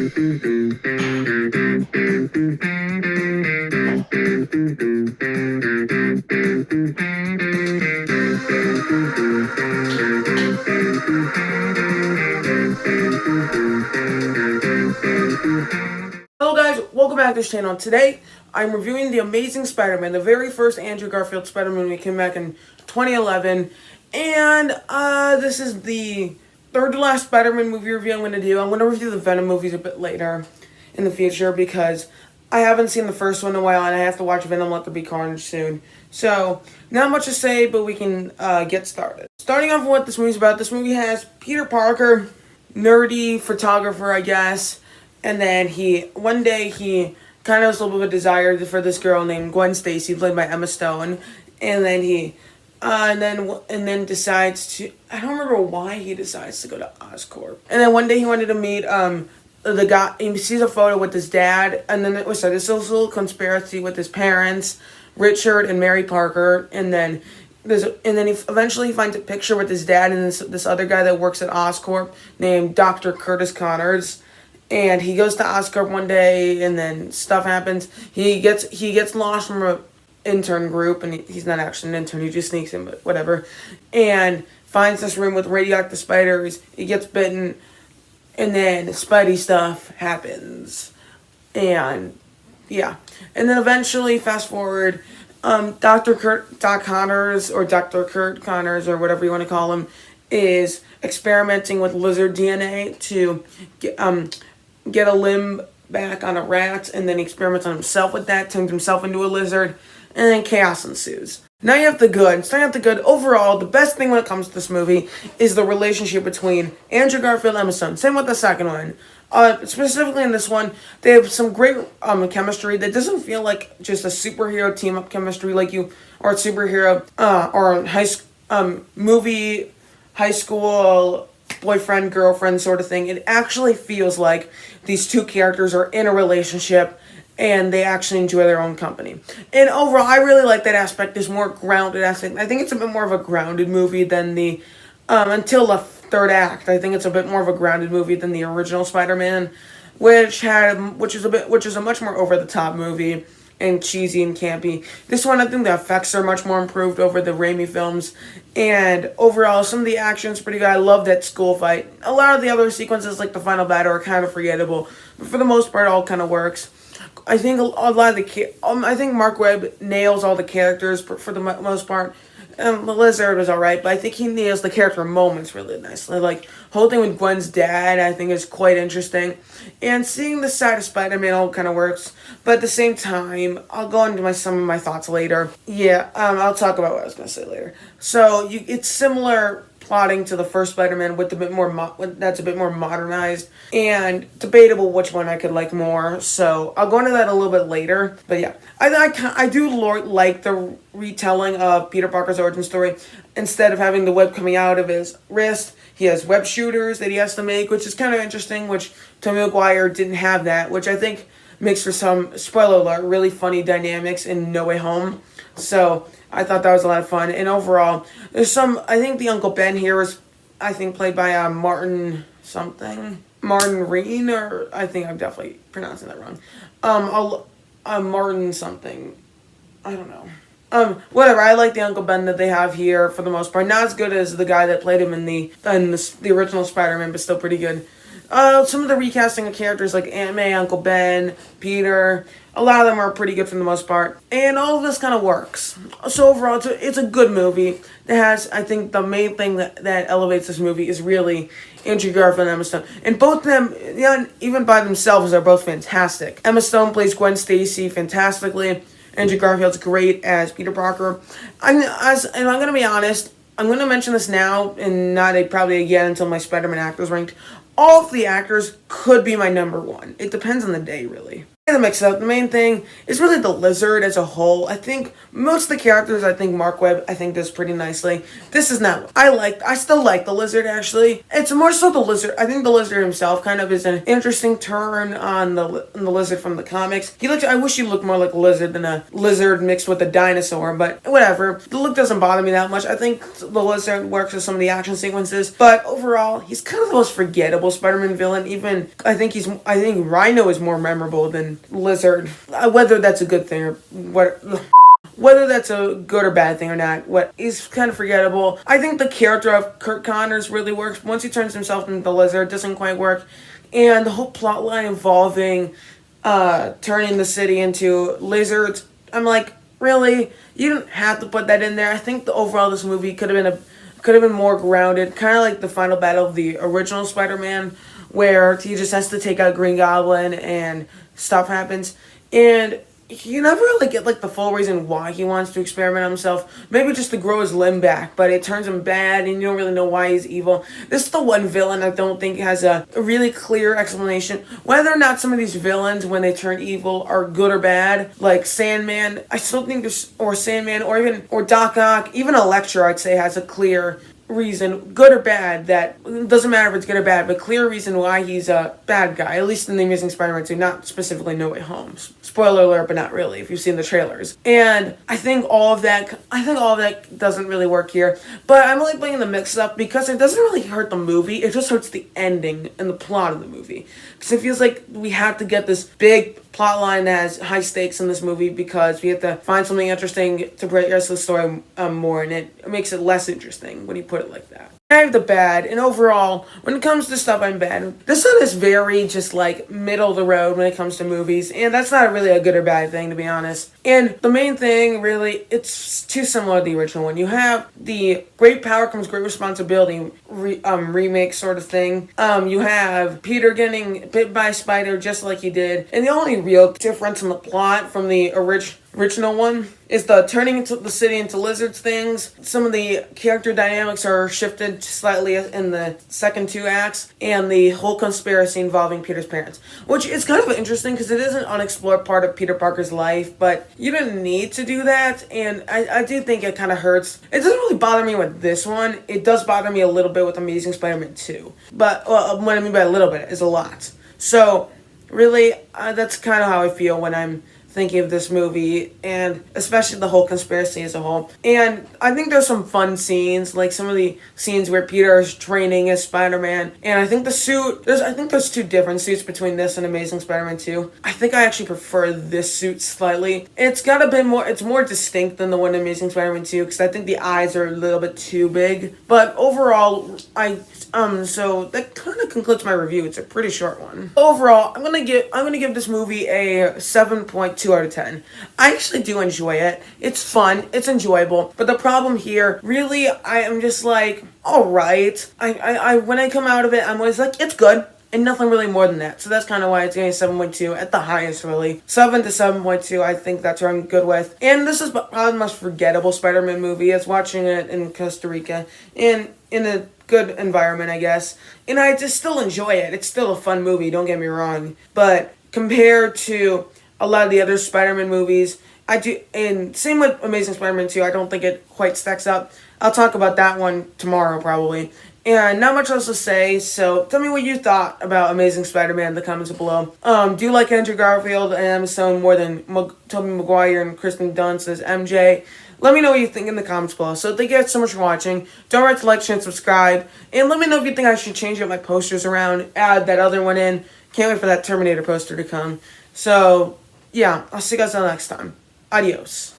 Hello guys, welcome back to this channel. Today, I'm reviewing The Amazing Spider-Man, the very first Andrew Garfield Spider-Man movie came back in 2011. And, this is the third to last Spider-Man movie review I'm going to do. I'm going to review the Venom movies a bit later in the future because I haven't seen the first one in a while and I have to watch Venom Let There Be Carnage soon. So, not much to say, but we can get started. Starting off with what this movie's about, this movie has Peter Parker, nerdy photographer, I guess. And then one day he kind of has a little bit of a desire for this girl named Gwen Stacy, played by Emma Stone. And then and then decides to, I don't remember why he decides to go to Oscorp. And then one day he wanted to meet, the guy, he sees a photo with his dad. And then there's this little conspiracy with his parents, Richard and Mary Parker. And then he eventually finds a picture with his dad and this other guy that works at Oscorp named Dr. Curtis Connors. And he goes to Oscorp one day, and then stuff happens. He gets lost from an intern group, and he's not actually an intern. He just sneaks in, but whatever. And finds this room with radioactive spiders. He gets bitten, and then Spidey stuff happens. And yeah, and then eventually, fast forward, Doc Connors or Dr. Kurt Connors or whatever you want to call him is experimenting with lizard DNA to get a limb back on a rat, and then he experiments on himself with that, turns himself into a lizard, and then chaos ensues. Now you have the good. Starting out the good, overall, the best thing when it comes to this movie is the relationship between Andrew Garfield and Emma Stone. Same with the second one. Specifically in this one, they have some great chemistry that doesn't feel like just a superhero team-up chemistry or a superhero, or high school boyfriend, girlfriend sort of thing. It actually feels like these two characters are in a relationship and they actually enjoy their own company. And overall, I really like that aspect, this more grounded aspect. I think it's a bit more of a grounded movie than the, until the third act, I think it's a bit more of a grounded movie than the original Spider-Man, which is a much more over-the-top movie and cheesy and campy. This one, I think the effects are much more improved over the Raimi films. And overall, some of the action's pretty good. I love that school fight. A lot of the other sequences, like the final battle, are kind of forgettable. But for the most part, it all kind of works. I think I think Mark Webb nails all the characters for the most part. The Lizard was alright, but I think he nails the character moments really nicely. Like, whole thing with Gwen's dad, I think, is quite interesting. And seeing the side of Spider-Man all kind of works. But at the same time, I'll go into some of my thoughts later. Yeah, I'll talk about what I was going to say later. So, it's similar plotting to the first Spider-Man with that's a bit more modernized, and debatable which one I could like more, so I'll go into that a little bit later. But yeah, I do like the retelling of Peter Parker's origin story. Instead of having the web coming out of his wrist, he has web shooters that he has to make, which is kind of interesting, which Tobey Maguire didn't have that, which I think makes for some, spoiler alert, really funny dynamics in No Way Home. So I thought that was a lot of fun. And overall, I think the Uncle Ben here is, I think, played by Martin Reen, or I think I'm definitely pronouncing that wrong. Martin something. I don't know. Whatever, I like the Uncle Ben that they have here for the most part. Not as good as the guy that played him in the original Spider-Man, but still pretty good. Some of the recasting of characters like Aunt May, Uncle Ben, Peter, a lot of them are pretty good for the most part. And all of this kind of works. So overall, it's a good movie. It has, I think, the main thing that elevates this movie is really Andrew Garfield and Emma Stone. And both of them, even by themselves, are both fantastic. Emma Stone plays Gwen Stacy fantastically. Andrew Garfield's great as Peter Parker. And I'm going to be honest, I'm going to mention this now and not probably again until my Spider-Man actors ranked. All of the actors could be my number one. It depends on the day, really. To mix it up, the main thing is really the Lizard as a whole. I think most of the characters, Mark Webb, does pretty nicely. This is not, I still like the Lizard, actually. It's more so the Lizard. I think the Lizard himself kind of is an interesting turn on the Lizard from the comics. I wish he looked more like a lizard than a lizard mixed with a dinosaur, but whatever. The look doesn't bother me that much. I think the Lizard works with some of the action sequences, but overall, he's kind of the most forgettable Spider-Man villain, even and I think Rhino is more memorable than Lizard. Whether that's a good thing or what. Whether that's a good or bad thing or not, what is kind of forgettable. I think the character of Kurt Connors really works. Once he turns himself into the Lizard, it doesn't quite work. And the whole plot line involving turning the city into lizards, I'm like, really? You didn't have to put that in there. I think the overall this movie could have been more grounded, kind of like the final battle of the original Spider-Man, where he just has to take out Green Goblin and stuff happens. And you never really get like the full reason why he wants to experiment on himself. Maybe just to grow his limb back, but it turns him bad and you don't really know why he's evil. This is the one villain I don't think has a really clear explanation. Whether or not some of these villains, when they turn evil, are good or bad, like Sandman, I still think there's, or Sandman, or Doc Ock, even Electro, I'd say has a clear reason, good or bad, that doesn't matter if it's good or bad, but clear reason why he's a bad guy, at least in the Amazing Spider-Man 2, not specifically No Way Home. Spoiler alert, but not really, if you've seen the trailers. And I think all of that doesn't really work here, but I'm only bringing the mix up because it doesn't really hurt the movie, it just hurts the ending and the plot of the movie. Because it feels like we have to get this big plot line that has high stakes in this movie because we have to find something interesting to progress the story more, and it makes it less interesting when you put it like that. I have the bad, and overall, when it comes to stuff I'm bad, this one is very just like middle of the road when it comes to movies, and that's not really a good or bad thing, to be honest. And the main thing, really, it's too similar to the original one. You have the great power comes great responsibility remake sort of thing. You have Peter getting bit by a spider just like he did, and the only real difference in the plot from the original one is the turning into the city into lizards things. Some of the character dynamics are shifted slightly in the second two acts, and the whole conspiracy involving Peter's parents, which is kind of interesting because it is an unexplored part of Peter Parker's life, but you didn't need to do that, and I do think it kind of hurts. It doesn't really bother me with this one. It does bother me a little bit with Amazing Spider-Man 2, but what I mean by a little bit is a lot. So really, that's kind of how I feel when I'm thinking of this movie, and especially the whole conspiracy as a whole. And I think there's some fun scenes, like some of the scenes where Peter is training as Spider-Man, and I think the suit, I think there's two different suits between this and Amazing Spider-Man 2. I think I actually prefer this suit slightly. It's got a bit more, it's more distinct than the one in Amazing Spider-Man 2, because I think the eyes are a little bit too big. But overall, so that kind of concludes my review. It's a pretty short one. Overall, I'm gonna give this movie a 7.2 out of 10. I actually do enjoy it. It's fun. It's enjoyable. But the problem here, really, I am just like, all right. I when I come out of it, I'm always like, it's good. And nothing really more than that. So that's kind of why it's getting a 7.2 at the highest, really. 7 to 7.2, I think that's what I'm good with. And this is probably the most forgettable Spider-Man movie. It's watching it in Costa Rica. In a good environment, I guess. And I just still enjoy it. It's still a fun movie, don't get me wrong. But compared to a lot of the other Spider-Man movies, I do, and same with Amazing Spider-Man 2, I don't think it quite stacks up. I'll talk about that one tomorrow, probably. And not much else to say, so tell me what you thought about Amazing Spider-Man in the comments below. Do you like Andrew Garfield and Emma Stone more than Tobey Maguire and Kristen Dunst as MJ? Let me know what you think in the comments below. So thank you guys so much for watching. Don't forget to like, share, and subscribe. And let me know if you think I should change up my posters around, add that other one in. Can't wait for that Terminator poster to come. So, yeah, I'll see you guys all next time. Adios.